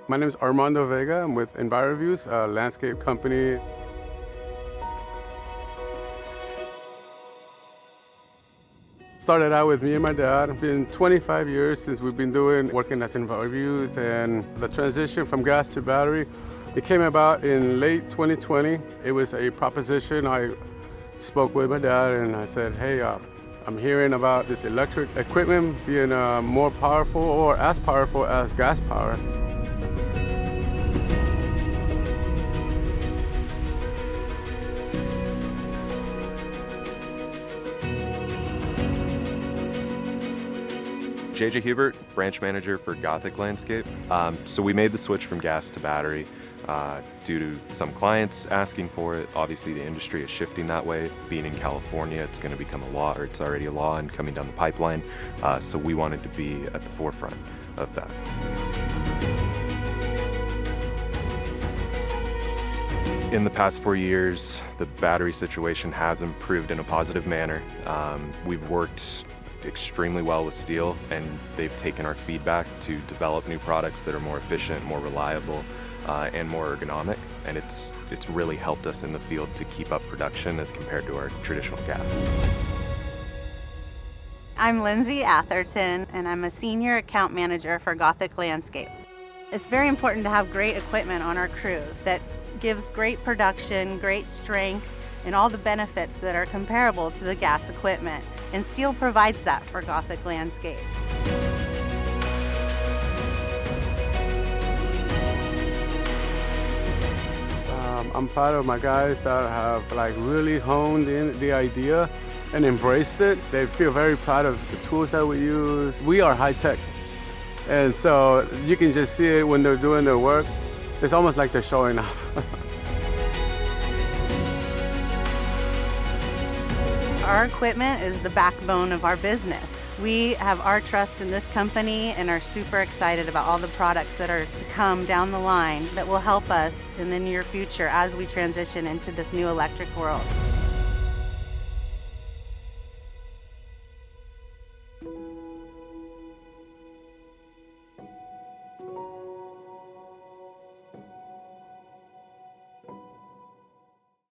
My name is Armando Vega. I'm with EnviroViews, a landscape company. Started out with me and my dad. It's been 25 years since we've been working as EnviroViews, and the transition from gas to battery, it came about in late 2020. It was a proposition. I spoke with my dad and I said, hey, I'm hearing about this electric equipment being more powerful or as powerful as gas power. JJ Hubert, branch manager for Gothic Landscape. So we made the switch from gas to battery due to some clients asking for it. Obviously the industry is shifting that way. Being in California, it's going to become a law, or it's already a law and coming down the pipeline. So we wanted to be at the forefront of that. In the past 4 years, the battery situation has improved in a positive manner. We've worked extremely well with STIHL, and they've taken our feedback to develop new products that are more efficient, more reliable, and more ergonomic, and it's really helped us in the field to keep up production as compared to our traditional gas. I'm Lindsay Atherton, and I'm a senior account manager for Gothic Landscape. It's very important to have great equipment on our crews that gives great production, great strength, and all the benefits that are comparable to the gas equipment. And STIHL provides that for Gothic Landscape. I'm proud of my guys that have really honed in the idea and embraced it. They feel very proud of the tools that we use. We are high tech, and so you can just see it when they're doing their work. It's almost like they're showing off. Our equipment is the backbone of our business. We have our trust in this company and are super excited about all the products that are to come down the line that will help us in the near future as we transition into this new electric world.